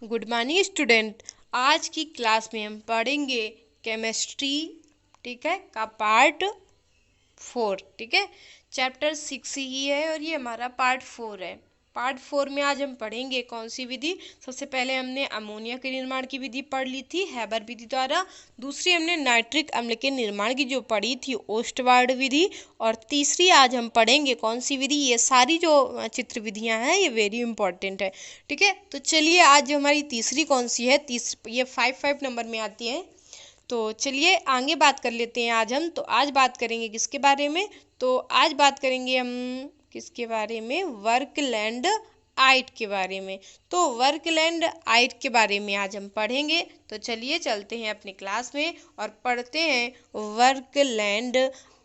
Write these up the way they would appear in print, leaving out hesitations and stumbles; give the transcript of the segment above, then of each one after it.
Good morning student. आज की class में हम पढ़ेंगे केमिस्ट्री, ठीक है, का पार्ट 4। ठीक है, चैप्टर 6 ही है और ये हमारा पार्ट 4 है। पार्ट 4 में आज हम पढ़ेंगे कौन सी विधि। सबसे पहले हमने अमोनिया के निर्माण की विधि पढ़ ली थी हैबर विधि द्वारा। दूसरी हमने नाइट्रिक अम्ल के निर्माण की जो पढ़ी थी ओस्टवार्ड विधि। और तीसरी आज हम पढ़ेंगे कौन सी विधि। ये सारी जो चित्र विधियां हैं ये वेरी इंपॉर्टेंट है। ठीक है, तो चलिए आज हमारी तीसरी कौन सी है। ये 5 नंबर में आती है। तो चलिए आगे बात कर लेते हैं। आज हम आज बात करेंगे किसके बारे में। तो आज बात करेंगे हम किसके बारे में, वर्कलैंड आइट के बारे में। तो वर्कलैंड आइट के बारे में आज हम पढ़ेंगे। तो चलिए चलते हैं अपनी क्लास में और पढ़ते हैं वर्कलैंड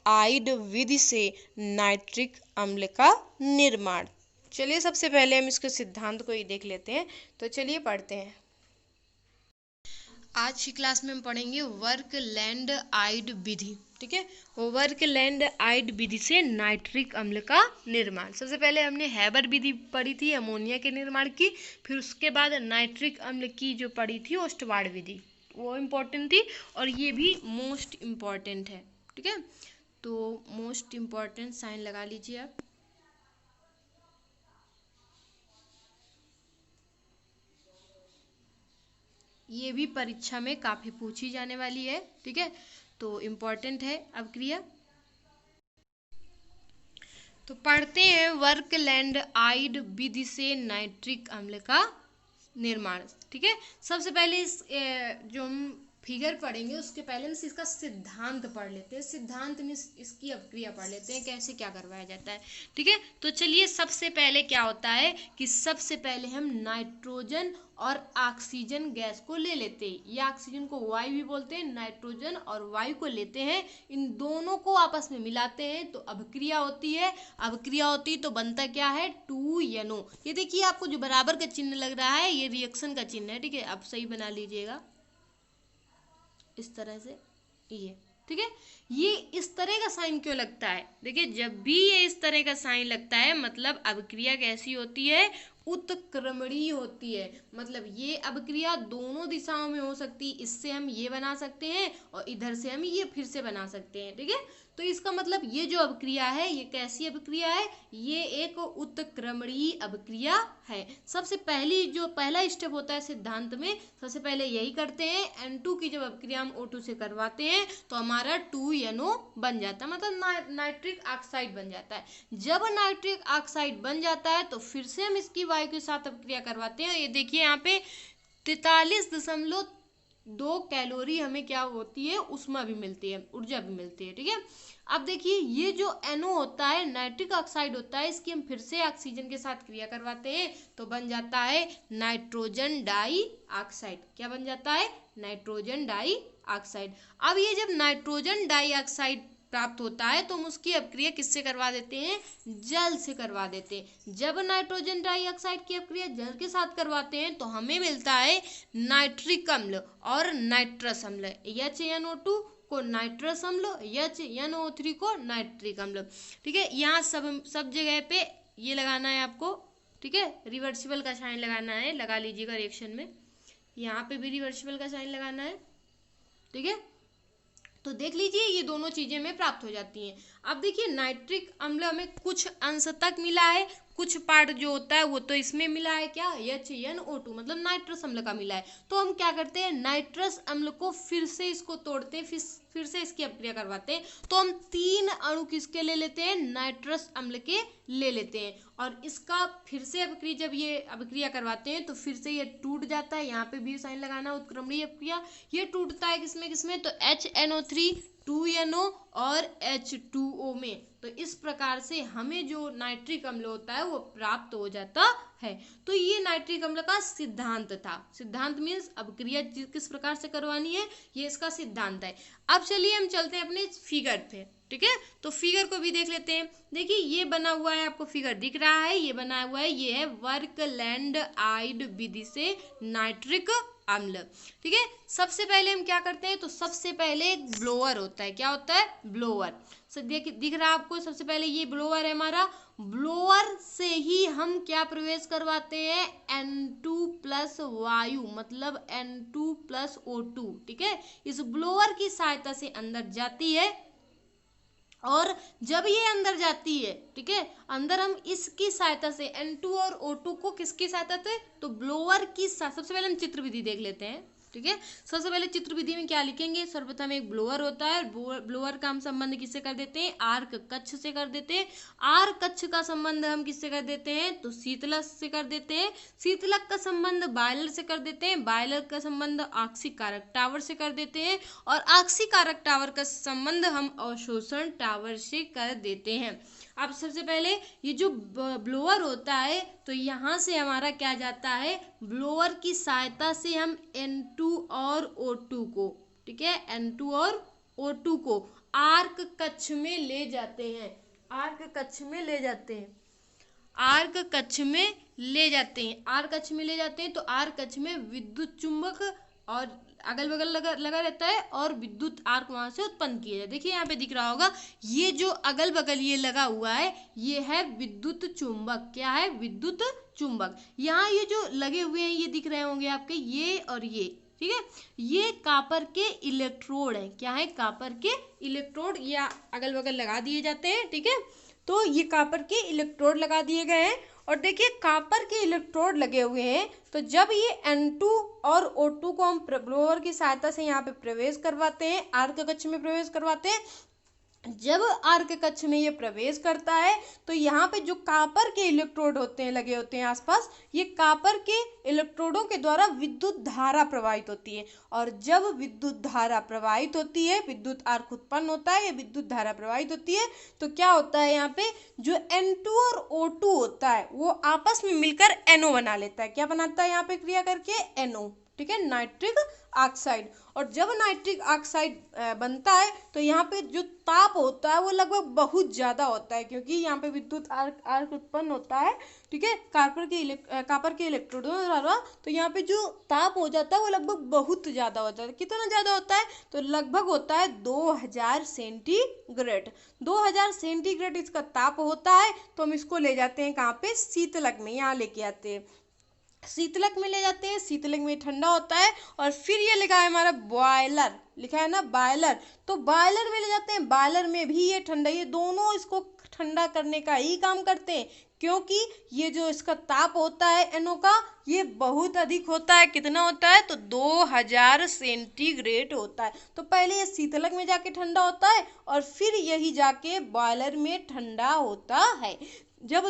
आइड विधि से नाइट्रिक अम्ल का निर्माण। चलिए सबसे पहले हम इसके सिद्धांत को ही देख लेते हैं। तो चलिए पढ़ते हैं। आज की क्लास में हम पढ़ेंगे वर्कलैंड आइड विधि। ठीक है, वर्कलैंड आइड विधि से नाइट्रिक अम्ल का निर्माण। सबसे पहले हमने हैबर विधि पढ़ी थी अमोनिया के निर्माण की, फिर उसके बाद नाइट्रिक अम्ल की जो पढ़ी थी ओस्टवार्ड विधि, वो इम्पोर्टेंट थी और ये भी मोस्ट इम्पॉर्टेंट है। ठीक है, तो मोस्ट इम्पॉर्टेंट साइन लगा लीजिए आप। ये भी परीक्षा में काफी पूछी जाने वाली है। ठीक है, तो इम्पोर्टेंट है अपक्रिया। तो पढ़ते हैं वर्कलैंड आइड विधि से नाइट्रिक अम्ल का निर्माण। ठीक है, सबसे पहले इस जो हम फिगर पढ़ेंगे उसके पहले हम इसका सिद्धांत पढ़ लेते हैं। सिद्धांत में इसकी अपक्रिया पढ़ लेते हैं, कैसे क्या करवाया जाता है। ठीक है, तो चलिए सबसे पहले क्या होता है कि सबसे पहले हम नाइट्रोजन और ऑक्सीजन गैस को ले लेते हैं। ये ऑक्सीजन को वायु भी बोलते हैं, नाइट्रोजन और वायु को लेते हैं, इन दोनों को आपस में मिलाते हैं तो अभिक्रिया होती है। अभिक्रिया होती तो बनता क्या है, 2NO। ये देखिए आपको जो बराबर का चिन्ह लग रहा है ये रिएक्शन का चिन्ह है। ठीक है, आप सही बना लीजिएगा इस तरह से ये। ठीक है, ये इस तरह का साइन क्यों लगता है, देखिए जब भी ये इस तरह का साइन लगता है मतलब अभिक्रिया कैसी होती है, उत्क्रमणीय होती है। मतलब ये अभिक्रिया दोनों दिशाओं में हो सकती है। इससे हम ये बना सकते हैं और इधर से हम ये फिर से बना सकते हैं। ठीक है, तो इसका मतलब ये जो अभिक्रिया है ये कैसी अभिक्रिया है, ये एक उत्क्रमणीय अभिक्रिया है। सबसे पहला स्टेप होता है सिद्धांत में, सबसे पहले यही करते हैं। N2 की जब अभिक्रिया हम O2 से करवाते हैं तो हमारा 2NO बन जाता है, मतलब नाइट्रिक ऑक्साइड बन जाता है। जब नाइट्रिक ऑक्साइड बन जाता है तो फिर से हम इसकी वायु के साथ अभिक्रिया करवाते हैं। ये देखिए यहाँ पे 43.2 कैलोरी हमें क्या होती है, ऊष्मा भी मिलती है, ऊर्जा भी मिलती है। ठीक है, अब देखिए ये जो NO होता है नाइट्रिक ऑक्साइड होता है, इसकी हम फिर से ऑक्सीजन के साथ क्रिया करवाते हैं तो बन जाता है नाइट्रोजन डाई ऑक्साइड। क्या बन जाता है, नाइट्रोजन डाई ऑक्साइड। अब ये जब नाइट्रोजन डाई ऑक्साइड प्राप्त होता है तो हम उसकी अपक्रिया किससे करवा देते हैं, जल से करवा देते हैं। जब नाइट्रोजन डाइऑक्साइड की अपक्रिया जल के साथ करवाते हैं तो हमें मिलता है नाइट्रिक अम्ल और नाइट्रस अम्ल। HNO2 को नाइट्रस अम्ल, HNO3 को नाइट्रिक अम्ल। ठीक है, यहाँ सब जगह पे ये लगाना है आपको। ठीक है, रिवर्सिबल का साइन लगाना है, लगा लीजिएगा रिएक्शन में। यहाँ पे भी रिवर्सिबल का साइन लगाना है। ठीक है, तो देख लीजिए ये दोनों चीजें में प्राप्त हो जाती हैं। अब देखिए नाइट्रिक अम्ल हमें कुछ अंश तक मिला है, कुछ पार्ट जो होता है वो तो इसमें मिला है, क्या, HNO2 मतलब नाइट्रस अम्ल का मिला है। तो हम क्या करते हैं, नाइट्रस अम्ल को फिर से इसको तोड़ते हैं, फिर से इसकी अपक्रिया करवाते हैं। तो हम 3 अणु किसके ले लेते हैं, नाइट्रस अम्ल के ले लेते हैं और इसका फिर से अपक्रिया जब ये अभिक्रिया करवाते हैं तो फिर से ये टूट जाता है। यहाँ पे भी साइन लगाना, उत्क्रमणीय अपक्रिया। ये टूटता है किसमें किसमें, तो HNO3, 2NO और H2O में। तो इस प्रकार से हमें जो नाइट्रिक अम्ल होता है वो प्राप्त हो जाता है। तो ये नाइट्रिक अम्ल का सिद्धांत था। सिद्धांत मीन्स अभिक्रिया किस प्रकार से करवानी है, ये इसका सिद्धांत है। अब चलिए हम चलते हैं अपने फिगर पे। ठीक है, तो फिगर को भी देख लेते हैं। देखिए ये बना हुआ है, आपको फिगर दिख रहा है, ये बना हुआ है, ये है वर्कलैंड आइड विधि से नाइट्रिक अम्ल। ठीक है, सबसे पहले हम क्या करते हैं, तो सबसे पहले एक ब्लोअर होता है, क्या होता है, ब्लोअर। दिख रहा है आपको। सबसे पहले ये ब्लोअर है हमारा, ब्लोअर से ही हम क्या प्रवेश करवाते हैं, N2 प्लस वायु, मतलब N2 प्लस O2, ठीक है। इस ब्लोअर की सहायता से अंदर जाती है, और जब ये अंदर जाती है, ठीक है, अंदर हम इसकी सहायता से N2 और O2 को किसकी सहायता से, तो ब्लोअर की सबसे पहले हम चित्र विधि देख लेते हैं, ठीक है। सबसे पहले चित्र विधि में क्या लिखेंगे, सर्वप्रथम एक ब्लोअर होता है, ब्लोअर का हम संबंध किससे कर देते हैं, आर्क कक्ष से कर देते हैं। आर्क कक्ष का संबंध हम किससे कर देते हैं, तो शीतलक से कर देते हैं। शीतलक का संबंध बॉयलर से कर देते हैं। बॉयलर का संबंध आक्सीय कारक टावर से कर देते हैं, और आक्सीय कारक टावर का संबंध हम अवशोषण टावर से कर देते हैं। अब सबसे पहले ये जो ब्लोअर होता है, तो यहाँ से हमारा क्या जाता है, ब्लोअर की सहायता से हम N2 और O2 को, ठीक है, N2 और O2 को आर्क कक्ष में ले जाते हैं, आर्क कक्ष में ले जाते हैं, आर्क कक्ष में ले जाते हैं, आर्क कक्ष में ले जाते हैं। तो आर्क कक्ष में विद्युत चुंबक और अगल बगल लगा रहता है, और विद्युत आर्क वहां से उत्पन्न किया जाए। देखिए यहाँ पे दिख रहा होगा, ये जो अगल बगल ये लगा हुआ है, ये है विद्युत चुंबक। क्या है, विद्युत चुंबक। यहाँ ये जो लगे हुए हैं ये दिख रहे होंगे आपके, ये और ये, ठीक है, ये कॉपर के इलेक्ट्रोड हैं। क्या है, कॉपर के इलेक्ट्रोड, या अगल बगल लगा दिए जाते हैं, ठीक है। तो ये कॉपर के इलेक्ट्रोड लगा दिए गए हैं, और देखिए कॉपर के इलेक्ट्रोड लगे हुए हैं, तो जब ये N2 और O2 को हम ब्लोअर की सहायता से यहाँ पे प्रवेश करवाते हैं, आर्क कक्ष में प्रवेश करवाते हैं, जब आर्क कक्ष में ये प्रवेश करता है, तो यहाँ पे जो कॉपर के इलेक्ट्रोड होते हैं, लगे होते हैं आसपास, ये कॉपर के इलेक्ट्रोडों के द्वारा विद्युत धारा प्रवाहित होती है, और जब विद्युत धारा प्रवाहित होती है, विद्युत आर्क उत्पन्न होता है, ये विद्युत धारा प्रवाहित होती है, तो क्या होता है, यहाँ पे जो N2 और O2 होता है वो आपस में मिलकर NO बना लेता है। क्या बनाता है यहाँ पे क्रिया करके, NO, ठीक है, नाइट्रिक ऑक्साइड। और जब नाइट्रिक ऑक्साइड बनता है, तो यहाँ पे जो ताप होता है वो लगभग बहुत ज़्यादा होता है, क्योंकि यहाँ पे विद्युत आर्क उत्पन्न होता है, ठीक है, कॉपर के इलेक्ट्रोडों द्वारा। तो यहाँ पे जो ताप हो जाता है वो लगभग बहुत ज़्यादा होता है। कितना ज़्यादा होता है, तो लगभग होता है 2000 सेंटीग्रेड। 2000 सेंटीग्रेड इसका ताप होता है। तो हम इसको ले जाते हैं कहाँ पे, शीतलक में, यहाँ लेके आते हैं, शीतलक में ले जाते हैं। शीतलक में ठंडा होता है, और फिर ये लिखा है हमारा बॉयलर, लिखा है ना बॉयलर, तो बॉयलर में ले जाते हैं। बॉयलर में भी ये ठंडा, ये दोनों इसको ठंडा करने का ही काम करते हैं, क्योंकि ये जो इसका ताप होता है NO का, ये बहुत अधिक होता है। कितना होता है, तो 2000 सेंटीग्रेड होता है। तो पहले ये शीतलक में जाके ठंडा होता है, और फिर यही जाके बॉयलर में ठंडा होता है। जब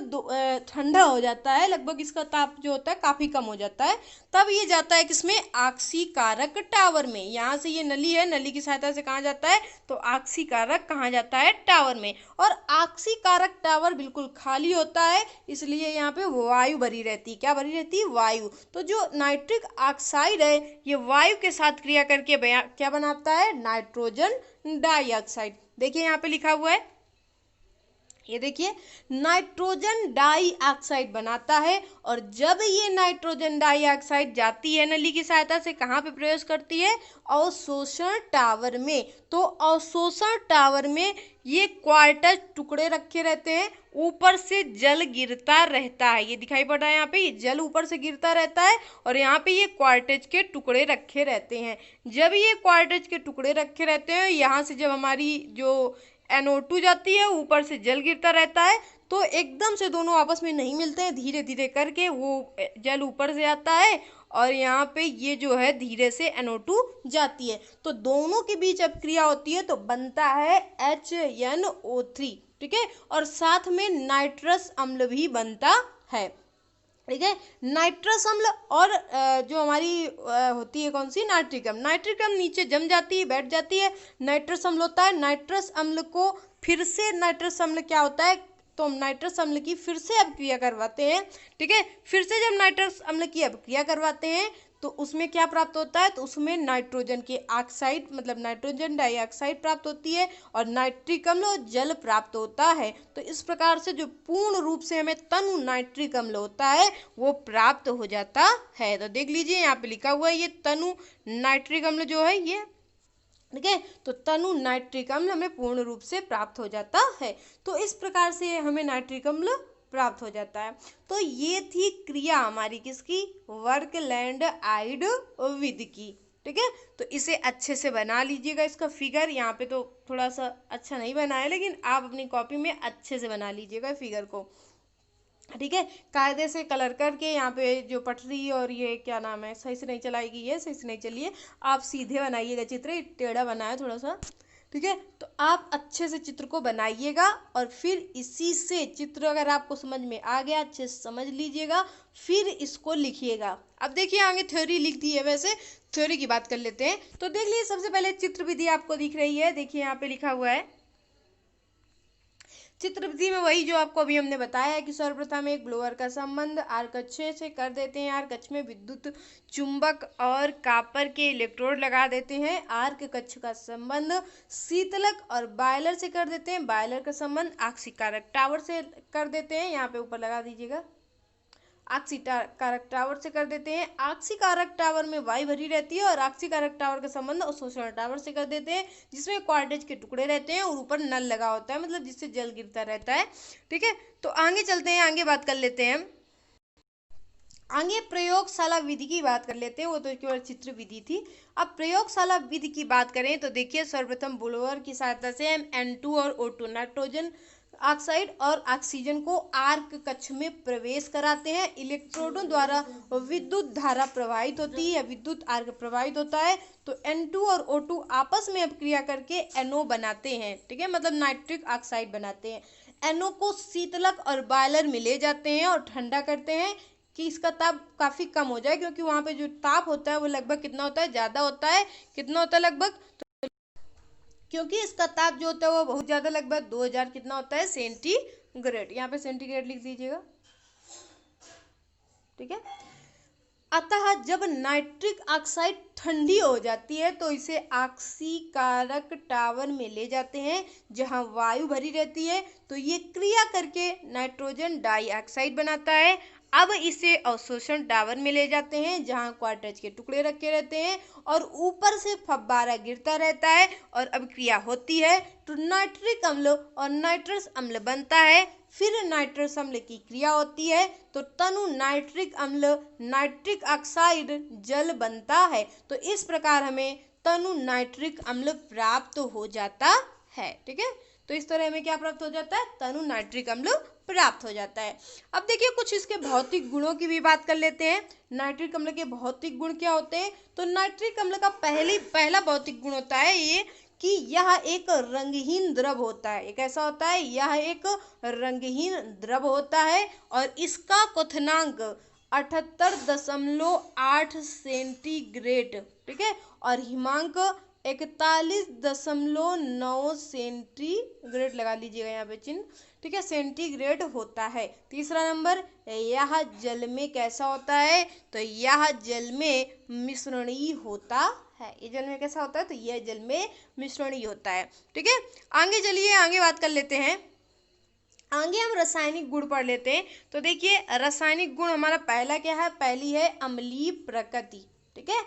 ठंडा हो जाता है, लगभग इसका ताप जो होता है काफ़ी कम हो जाता है, तब ये जाता है किसमें, आक्सीय कारक टावर में। यहाँ से ये नली है, नली की सहायता से कहाँ जाता है, तो आक्सीय कारक कहाँ जाता है, टावर में। और आक्सीय कारक टावर बिल्कुल खाली होता है, इसलिए यहाँ पे वायु भरी रहती है। क्या भरी रहती है, वायु। तो जो नाइट्रिक ऑक्साइड है, ये वायु के साथ क्रिया करके क्या बनाता है, नाइट्रोजन डाइऑक्साइड। देखिए यहाँ पे लिखा हुआ है, ये देखिए, नाइट्रोजन डाइऑक्साइड बनाता है। और जब ये नाइट्रोजन डाइऑक्साइड जाती है नली की सहायता से, कहाँ पे प्रवेश करती है, अवशोषण टावर में। तो अवशोषण टावर में ये क्वार्टज टुकड़े रखे रहते हैं, ऊपर से जल गिरता रहता है। ये दिखाई पड़ रहा है यहाँ पे, ये जल ऊपर से गिरता रहता है, और यहाँ पे ये क्वार्टज के टुकड़े रखे रहते हैं। जब ये क्वार्टज के टुकड़े रखे रहते हैं, यहाँ से जब हमारी जो NO2 जाती है, ऊपर से जल गिरता रहता है, तो एकदम से दोनों आपस में नहीं मिलते हैं, धीरे धीरे करके वो जल ऊपर से आता है, और यहाँ पे ये जो है धीरे से NO2 जाती है। तो दोनों के बीच अब क्रिया होती है, तो बनता है HNO3, ठीक है, और साथ में नाइट्रस अम्ल भी बनता है, ठीक है। नाइट्रस अम्ल और जो हमारी होती है कौन सी, नाइट्रिक अम्ल। नाइट्रिक अम्ल नीचे जम जाती है, बैठ जाती है, नाइट्रस अम्ल होता है। नाइट्रस अम्ल को फिर से, नाइट्रस अम्ल क्या होता है, तो हम नाइट्रस अम्ल की फिर से अभिक्रिया करवाते हैं, ठीक है। फिर से जब नाइट्रस अम्ल की अभिक्रिया करवाते हैं, तो उसमें क्या प्राप्त होता है, तो उसमें नाइट्रोजन के ऑक्साइड, मतलब नाइट्रोजन डाइऑक्साइड प्राप्त होती है, और नाइट्रिक अम्ल और जल प्राप्त होता है। तो इस प्रकार से जो पूर्ण रूप से हमें तनु नाइट्रिक अम्ल होता है वो प्राप्त हो जाता है। तो देख लीजिए यहाँ पे लिखा हुआ है, ये तनु नाइट्रिक अम्ल जो है, ये ठीक है। तो तनु नाइट्रिक अम्ल हमें पूर्ण रूप से प्राप्त हो जाता है। तो इस प्रकार से हमें नाइट्रिक अम्ल प्राप्त हो जाता है। तो ये थी क्रिया हमारी किसकी, वर्कलैंड आइड विधि की। ठीक है, तो इसे अच्छे से बना लीजिएगा। इसका फिगर यहाँ पे तो थोड़ा सा अच्छा नहीं बना है, लेकिन आप अपनी कॉपी में अच्छे से बना लीजिएगा फिगर को। ठीक है, कायदे से कलर करके यहाँ पे जो पटरी और ये क्या नाम है सही से नहीं चलाएगी, ये सही से नहीं चलिए, आप सीधे बनाइएगा चित्र, टेढ़ा बना है थोड़ा सा। ठीक है, तो आप अच्छे से चित्र को बनाइएगा और फिर इसी से चित्र अगर आपको समझ में आ गया, अच्छे से समझ लीजिएगा, फिर इसको लिखिएगा। अब देखिए आगे थ्योरी लिख दी है, वैसे थ्योरी की बात कर लेते हैं। तो देख लीजिए, सबसे पहले चित्र विधि आपको दिख रही है, देखिए यहाँ पे लिखा हुआ है चित्र विधि में वही जो आपको अभी हमने बताया है कि सर्वप्रथम एक ब्लोअर का संबंध आर कक्षे से कर देते हैं। आर कक्ष में विद्युत चुंबक और कापर के इलेक्ट्रोड लगा देते हैं। आर्क कक्ष का संबंध शीतलक और बॉयलर से कर देते हैं। बॉयलर का संबंध आक्सीकारक टावर से कर देते हैं, यहाँ पे ऊपर लगा दीजिएगा, आक्सीकारक टावर से कर देते हैं। आक्सीकारक टावर में वायु भरी रहती है और आक्सीकारक टावर का संबंध अवशोषण टावर से कर देते हैं, जिसमें क्वार्टेज के टुकड़े रहते हैं और ऊपर नल लगा होता है, मतलब जिससे जल गिरता रहता है। ठीक है, तो आगे चलते हैं, आगे बात कर लेते हैं। आगे प्रयोगशाला विधि की बात कर लेते हैं, वो तो केवल चित्र विधि थी। अब प्रयोगशाला विधि की बात करें तो देखिए, सर्वप्रथम ब्लोअर की सहायता से हम N2 और O2 नाइट्रोजन ऑक्साइड और ऑक्सीजन को आर्क कक्ष में प्रवेश कराते हैं। इलेक्ट्रोडों द्वारा विद्युत धारा प्रवाहित होती है, विद्युत आर्क प्रवाहित होता है। तो N2 और O2 आपस में अपक्रिया करके NO बनाते हैं। ठीक है, मतलब नाइट्रिक ऑक्साइड बनाते हैं। NO को शीतलक और बॉयलर में ले जाते हैं और ठंडा करते हैं कि इसका ताप काफ़ी कम हो जाए, क्योंकि वहाँ पे जो ताप होता है वो लगभग कितना होता है, ज़्यादा होता है। कितना होता है लगभग, क्योंकि इसका ताप जो होता है वो बहुत ज़्यादा, लगभग 2000 कितना होता है सेंटीग्रेड, यहाँ पे सेंटीग्रेड लिख दीजिएगा। ठीक है, अतः जब नाइट्रिक ऑक्साइड ठंडी हो जाती है तो इसे आक्सीकारक टावर में ले जाते हैं, जहां वायु भरी रहती है। तो ये क्रिया करके नाइट्रोजन डाइऑक्साइड बनाता है। अब इसे अवशोषण टावर में ले जाते हैं, जहां क्वार्टज के टुकड़े रखे रहते हैं और ऊपर से फव्वारा गिरता रहता है और अब क्रिया होती है तो नाइट्रिक अम्ल और नाइट्रस अम्ल बनता है। फिर नाइट्रस अम्ल की क्रिया होती है तो तनु नाइट्रिक अम्ल नाइट्रिक ऑक्साइड जल बनता है। तो इस प्रकार हमें तनु नाइट्रिक अम्ल प्राप्त हो जाता है। ठीक है, तो इस तरह हमें क्या प्राप्त हो जाता है, तनु नाइट्रिक अम्ल प्राप्त हो जाता है। अब देखिए कुछ इसके भौतिक गुणों की भी बात कर लेते हैं। नाइट्रिक अम्ल के भौतिक गुण क्या होते हैं, तो नाइट्रिक अम्ल का पहला भौतिक गुण होता है ये कि यह एक रंगहीन द्रव होता है। ये कैसा होता है, यह एक रंगहीन द्रव होता है और इसका क्वथनांक 78.8 सेंटीग्रेड। ठीक है, और हिमांक 41.9 सेंटीग्रेड लगा लीजिएगा यहाँ पे चिन्ह। ठीक है, सेंटीग्रेड होता है। तीसरा नंबर, यह जल में कैसा होता है, तो यह जल में मिश्रणीय होता है। ये जल में कैसा होता है, तो यह जल में मिश्रणीय होता है। ठीक है, आगे चलिए, आगे बात कर लेते हैं। आगे हम रासायनिक गुण पढ़ लेते हैं। तो देखिए रासायनिक गुण हमारा पहला क्या है, पहली है अम्लीय प्रकृति। ठीक है,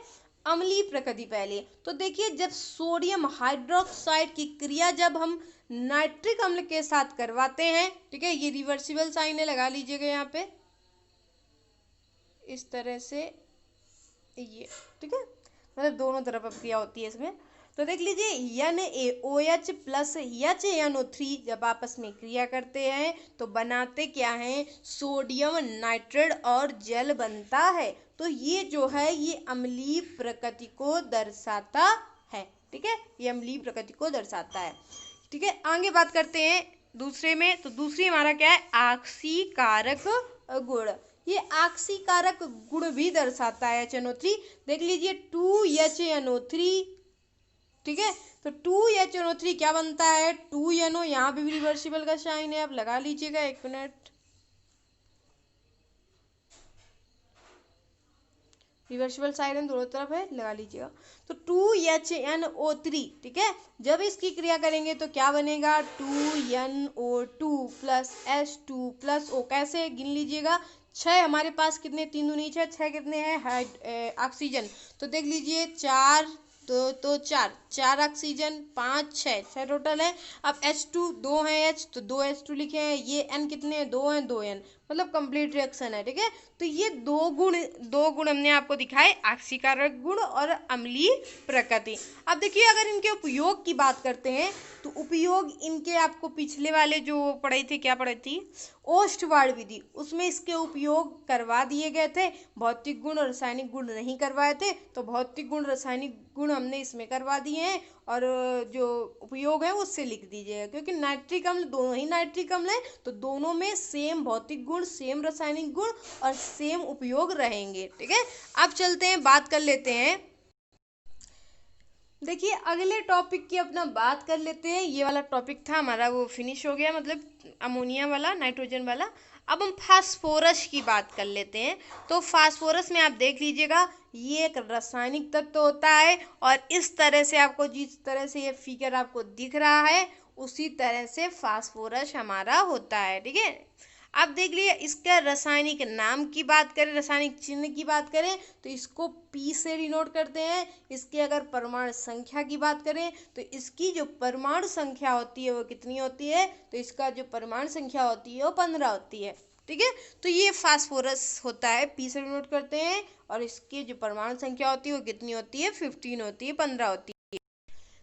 अम्लीय प्रकृति पहले। तो देखिए जब सोडियम हाइड्रोक्साइड की क्रिया जब हम नाइट्रिक अम्ल के साथ करवाते हैं, ठीक है, ये रिवर्सिबल साइन है, लगा लीजिएगा यहाँ पे इस तरह से ये। ठीक है, मतलब दोनों तरफ क्रिया होती है इसमें। तो देख लीजिए NaOH प्लस HNO3 जब आपस में क्रिया करते हैं तो बनाते क्या हैं, सोडियम नाइट्रेट और जल बनता है। तो ये जो है ये अम्लीय प्रकृति को दर्शाता है। ठीक है, ये अम्लीय प्रकृति को दर्शाता है। ठीक है, आगे बात करते हैं दूसरे में। तो दूसरी हमारा क्या है, आक्सीकारक गुण। ये आक्सीकारक गुण भी दर्शाता है HNO3। देख लीजिए 2HNO3। ठीक है, तो 2HNO3 क्या बनता है, 2NO, यहाँ पे भी रिवर्सिबल का साइन है, आप लगा लीजिएगा, एक मिनट, रिवर्सिबल साइन दोनों तरफ है, लगा लीजिएगा। तो 2HNO3, ठीक है, जब इसकी क्रिया करेंगे तो क्या बनेगा, 2NO2 plus H2 plus O। कैसे गिन लीजिएगा, 6 हमारे पास कितने, 3 दूनी 6, 6 कितने हैं ऑक्सीजन। तो देख लीजिए 4 तो चार ऑक्सीजन, 5 6 टोटल है। अब H2 2 है, H तो 2 H2 लिखे हैं। ये N कितने हैं, 2 हैं, 2 N, मतलब कंप्लीट रिएक्शन है। ठीक है, तो ये दो गुण हमने आपको दिखाए, ऑक्सीकारक गुण और अम्लीय प्रकृति। अब देखिए अगर इनके उपयोग की बात करते हैं तो उपयोग इनके आपको पिछले वाले जो पढ़ाई थी, क्या पढ़ाई थी, ओस्टवार्ड विधि, उसमें इसके उपयोग करवा दिए गए थे। भौतिक गुण और रासायनिक गुण नहीं करवाए थे, तो भौतिक गुण रासायनिक गुण हमने इसमें करवा दिए हैं, और जो उपयोग है उससे लिख दीजिएगा, क्योंकि नाइट्रिक अम्ल दोनों ही नाइट्रिक अम्ल है, तो दोनों में सेम भौतिक गुण, सेम रासायनिक गुण और सेम उपयोग रहेंगे। ठीक है, अब चलते हैं, बात कर लेते हैं। देखिए अगले टॉपिक की अपना बात कर लेते हैं। ये वाला टॉपिक था हमारा, वो फिनिश हो गया, मतलब अमोनिया वाला, नाइट्रोजन वाला। अब हम फास्फोरस की बात कर लेते हैं। तो फास्फोरस में आप देख लीजिएगा, ये एक रासायनिक तत्व होता है, और इस तरह से आपको, जिस तरह से ये फिगर आपको दिख रहा है, उसी तरह से फास्फोरस हमारा होता है। ठीक है, अब देख लिए इसका रासायनिक नाम की बात करें, रासायनिक चिन्ह की बात करें, तो इसको P से डिनोट करते हैं। इसकी अगर परमाणु संख्या की बात करें तो इसकी जो परमाणु संख्या होती है वो कितनी होती है, तो इसका जो परमाणु संख्या होती है वो 15 होती है। ठीक है, तो ये फास्फोरस होता है, P से डिनोट करते हैं, और इसकी जो परमाणु संख्या होती है वो कितनी होती है, 15 होती है, 15 होती है।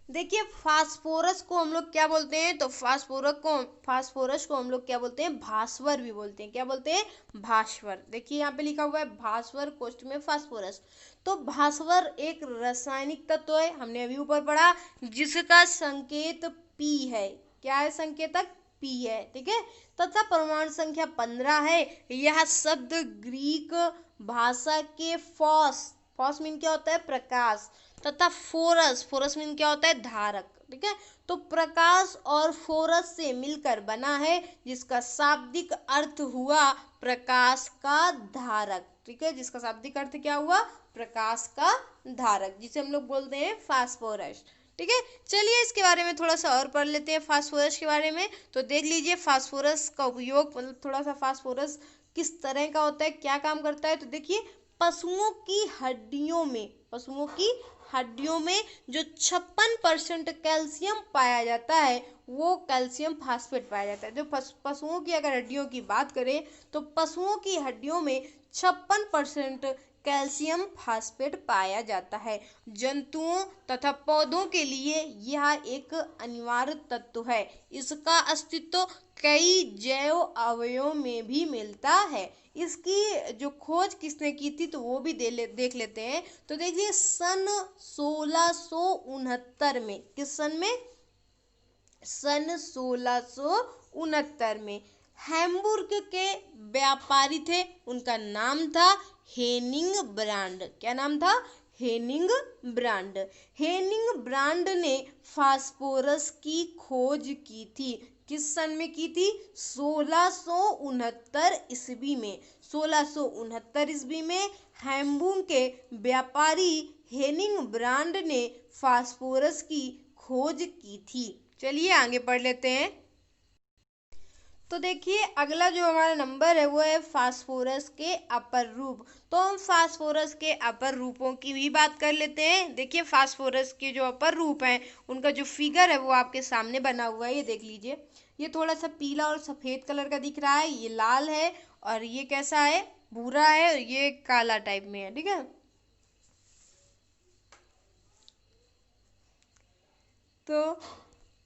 देखिए फास्फोरस को हम लोग क्या बोलते हैं, तो फास्फोरस को हम लोग क्या बोलते हैं, भास्वर भी बोलते हैं। क्या बोलते हैं, भास्वर। देखिए यहाँ पे लिखा हुआ है भास्वर, कोष्ठ में फास्फोरस। तो भास्वर एक रासायनिक तत्व है, हमने अभी ऊपर पढ़ा, जिसका संकेत P है। क्या है संकेतक, P है। ठीक है, तथा परमाणु संख्या 15 है। यह शब्द ग्रीक भाषा के फॉस मीन क्या होता है, प्रकाश, तथा फोरस मीन क्या होता है, धारक। ठीक है, तो प्रकाश और फोरस से मिलकर बना है, जिसका शाब्दिक अर्थ हुआ प्रकाश का धारक। ठीक है, जिसका शाब्दिक अर्थ क्या हुआ, प्रकाश का धारक, जिसे हम लोग बोलते हैं फास्फोरस। ठीक है, चलिए इसके बारे में थोड़ा सा और पढ़ लेते हैं, फास्फोरस के बारे में। तो देख लीजिए फास्फोरस का उपयोग, मतलब थोड़ा सा फास्फोरस किस तरह का होता है, क्या काम करता है। तो देखिए पशुओं की हड्डियों में जो 56% कैल्शियम पाया जाता है, वो कैल्शियम फास्फेट पाया जाता है। जो पशुओं की अगर हड्डियों की बात करें तो पशुओं की हड्डियों में 56% कैल्शियम फास्फेट पाया जाता है। जंतुओं तथा पौधों के लिए यह एक अनिवार्य तत्व है। इसका अस्तित्व कई जैव अवयवों में भी मिलता है। इसकी जो खोज किसने की थी तो वो भी देख लेते हैं। तो देखिए सन 1669 में, किस सन में, सन 1669 में हैम्बुर्ग के व्यापारी थे, उनका नाम था हेनिंग ब्रांड। क्या नाम था, हेनिंग ब्रांड। हेनिंग ब्रांड ने फास्फोरस की खोज की थी। किस सन में की थी, 1669 ईस्वी में। 1669 ईस्वी में हैम्बुर्ग के व्यापारी हेनिंग ब्रांड ने फास्फोरस की खोज की थी। चलिए आगे पढ़ लेते हैं। तो देखिए अगला जो हमारा नंबर है वो है फास्फोरस के अपर रूप। तो हम फास्फोरस के अपर रूपों की भी बात कर लेते हैं। देखिए फास्फोरस के जो अपर रूप हैं उनका जो फिगर है वो आपके सामने बना हुआ है, ये देख लीजिए। ये थोड़ा सा पीला और सफ़ेद कलर का दिख रहा है, ये लाल है, और ये कैसा है, भूरा है, और ये काला टाइप में है। ठीक है, तो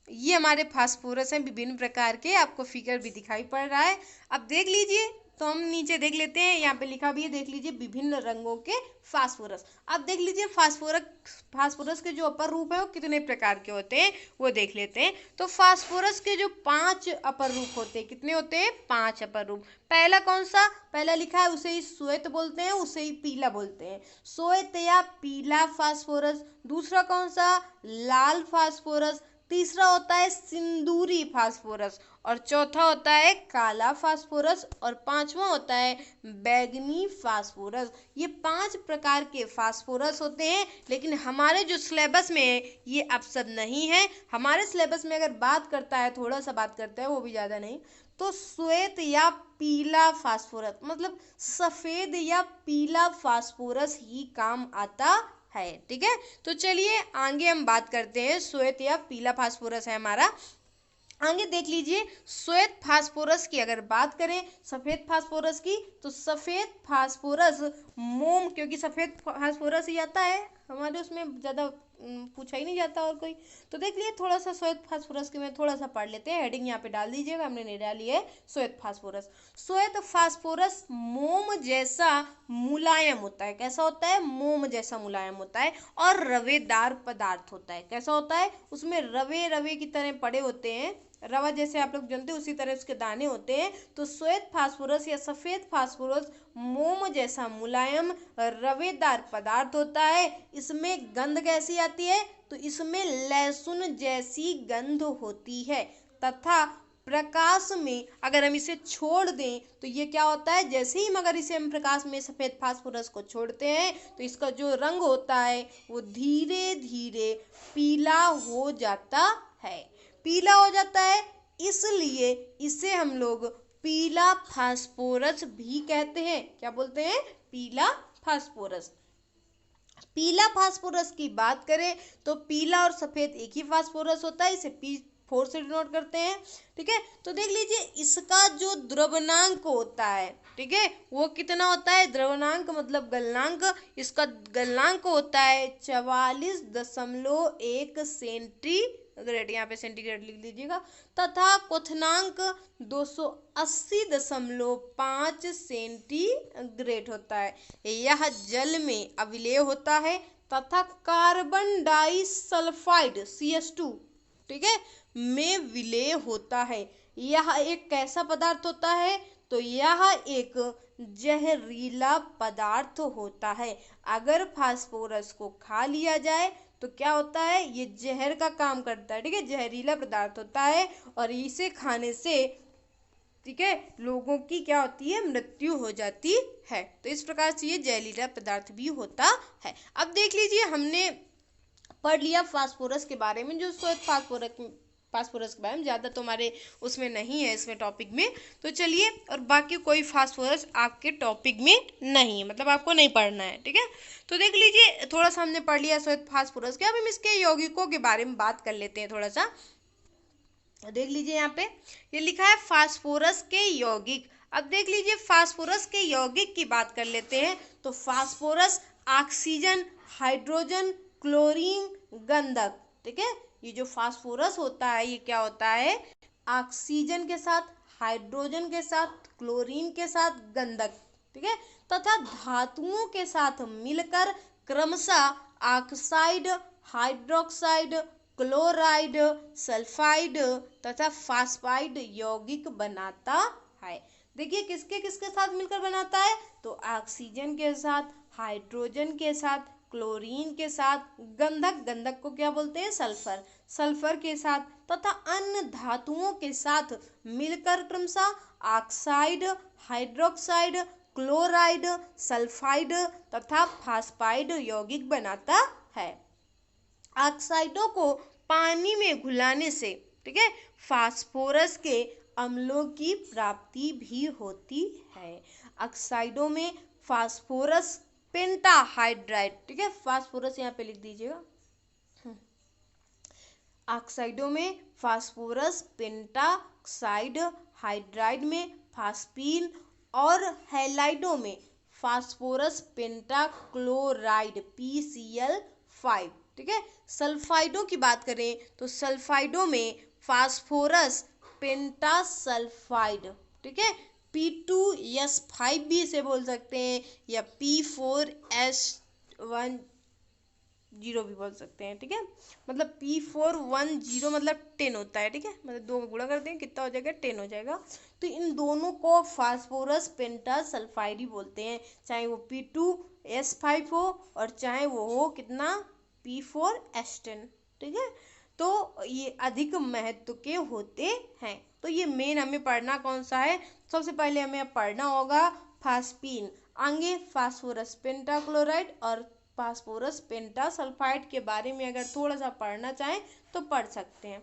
ये हमारे फास्फोरस हैं विभिन्न प्रकार के, आपको फिगर भी दिखाई पड़ रहा है। अब देख लीजिए, तो हम नीचे देख लेते हैं, यहाँ पे लिखा भी है, देख लीजिए विभिन्न रंगों के फास्फोरस। अब देख लीजिए फास्फोरस के जो अपर रूप है वो कितने प्रकार के होते हैं वो देख लेते हैं। तो फास्फोरस के जो 5 अपर रूप होते हैं, कितने होते हैं, 5 अपर रूप। पहला कौन सा, पहला लिखा है उसे ही श्वेत बोलते हैं, उसे ही पीला बोलते हैं, श्वेत या पीला फास्फोरस। दूसरा कौन सा, लाल फास्फोरस। तीसरा होता है सिंदूरी फास्फोरस, और चौथा होता है काला फास्फोरस, और पांचवा होता है बैगनी फास्फोरस। ये 5 प्रकार के फास्फोरस होते हैं, लेकिन हमारे जो सिलेबस में है ये अब सब नहीं है। हमारे सिलेबस में अगर बात करता है, थोड़ा सा बात करता है, वो भी ज़्यादा नहीं, तो श्वेत या पीला फास्फोरस, मतलब सफ़ेद या पीला फास्फोरस ही काम आता है। ठीक है, तो चलिए आगे हम बात करते हैं। श्वेत या पीला फास्फोरस है हमारा। आगे देख लीजिए, श्वेत फास्फोरस की अगर बात करें सफेद फास्फोरस की, तो सफेद फास्फोरस मोम, क्योंकि सफेद फास्फोरस ही आता है हमारे उसमें, ज्यादा पूछा ही नहीं जाता और कोई। तो देख लिए थोड़ा सा श्वेत फास्फोरस के में थोड़ा सा पढ़ लेते हैं, हेडिंग यहाँ पे डाल दीजिएगा, हमने नहीं डाली है श्वेत फास्फोरस। श्वेत फास्फोरस मोम जैसा मुलायम होता है। कैसा होता है? मोम जैसा मुलायम होता है और रवेदार पदार्थ होता है। कैसा होता है? उसमें रवे रवे की तरह पड़े होते हैं, रवा जैसे आप लोग जानते हैं उसी तरह उसके दाने होते हैं। तो श्वेत फास्फोरस या सफेद फास्फोरस मोम जैसा मुलायम रवेदार पदार्थ होता है। इसमें गंध कैसी आती है? तो इसमें लहसुन जैसी गंध होती है, तथा प्रकाश में अगर हम इसे छोड़ दें तो ये क्या होता है, जैसे ही मगर इसे हम प्रकाश में सफेद फास्फोरस को छोड़ते हैं तो इसका जो रंग होता है वो धीरे धीरे पीला हो जाता है। पीला हो जाता है, इसलिए इसे हम लोग पीला फास्फोरस भी कहते हैं। क्या बोलते हैं? पीला फास्फोरस। पीला फास्फोरस की बात करें तो पीला और सफेद एक ही फास्फोरस होता है, इसे P4 से डिनोट करते हैं। ठीक है, तो देख लीजिए इसका जो द्रवनांक होता है, ठीक है, वो कितना होता है? द्रवनांक मतलब गलनांक, इसका गलनांक होता है 44.1 सेंटीग्रेड, यहाँ पे सेंटीग्रेड लिख लीजिएगा, तथा क्वथनांक 280.5 सेंटीग्रेड होता है। यह जल में अविलेय होता है तथा कार्बन डाइसल्फाइड CH2, ठीक है, में विलेय होता है। यह एक कैसा पदार्थ होता है? तो यह एक जहरीला पदार्थ होता है। अगर फास्फोरस को खा लिया जाए तो क्या होता है? ये जहर का काम करता है। ठीक है, जहरीला पदार्थ होता है और इसे खाने से, ठीक है, लोगों की क्या होती है? मृत्यु हो जाती है। तो इस प्रकार से ये जहरीला पदार्थ भी होता है। अब देख लीजिए हमने पढ़ लिया फास्फोरस के बारे में, जो श्वेत फास्फोरस के बारे में, ज़्यादा तो हमारे उसमें नहीं है इसमें टॉपिक में। तो चलिए, और बाकी कोई फास्फोरस आपके टॉपिक में नहीं है, मतलब आपको नहीं पढ़ना है। ठीक है, तो देख लीजिए थोड़ा सा हमने पढ़ लिया श्वेत फास्फोरस के। अब हम इसके यौगिकों के बारे में बात कर लेते हैं थोड़ा सा। देख लीजिए यहाँ पे ये लिखा है फास्फोरस के यौगिक। अब देख लीजिए फास्फोरस के यौगिक की बात कर लेते हैं। तो फास्फोरस ऑक्सीजन, हाइड्रोजन, क्लोरीन, गंधक। ठीक है, ये जो फास्फोरस होता है ये क्या होता है? ऑक्सीजन के साथ, हाइड्रोजन के साथ, क्लोरीन के साथ, गंधक, ठीक है, तथा धातुओं के साथ मिलकर क्रमशः ऑक्साइड, हाइड्रोक्साइड, क्लोराइड, सल्फाइड तथा फास्फाइड यौगिक बनाता है। देखिए किसके किसके साथ मिलकर बनाता है? तो ऑक्सीजन के साथ, हाइड्रोजन के साथ, क्लोरीन के साथ, गंधक, गंधक को क्या बोलते हैं? सल्फर, सल्फर के साथ, तथा अन्य धातुओं के साथ मिलकर क्रमशः ऑक्साइड, हाइड्रोक्साइड, क्लोराइड, सल्फाइड तथा फास्फाइड यौगिक बनाता है। ऑक्साइडों को पानी में घुलाने से, ठीक है, फास्फोरस के अम्लों की प्राप्ति भी होती है। ऑक्साइडों में फास्फोरस पेंटाहाइड्राइड, ठीक है, फास्फोरस यहाँ पे लिख दीजिएगा। ऑक्साइडों में फास्फोरस पेंटाऑक्साइड, हाइड्राइड में फास्फीन और हैलाइडों में फास्फोरस पेंटाक्लोराइड PCl5। ठीक है, सल्फाइडों की बात करें तो सल्फाइडों में फास्फोरस पेंटासल्फाइड, ठीक है, P2S5 भी इसे बोल सकते हैं या P4S10 भी बोल सकते हैं। ठीक है, मतलब P410 मतलब 10 होता है। ठीक है, मतलब 2 का गुणा करते हैं कितना हो जाएगा? 10 हो जाएगा। तो इन दोनों को फास्फोरस पेंटासल्फाइड ही बोलते हैं, चाहे वो P2S5 हो और चाहे वो हो कितना? P4S10। ठीक है, तो ये अधिक महत्व के होते हैं। तो ये मेन हमें पढ़ना कौन सा है? सबसे पहले हमें पढ़ना होगा फास्फीन, आगे फास्फोरस पेंटाक्लोराइड और फास्फोरस पेंटासल्फाइड के बारे में अगर थोड़ा सा पढ़ना चाहें तो पढ़ सकते हैं।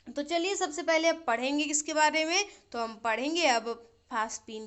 तो चलिए सबसे पहले अब पढ़ेंगे किसके बारे में? तो हम पढ़ेंगे अब फास्फीन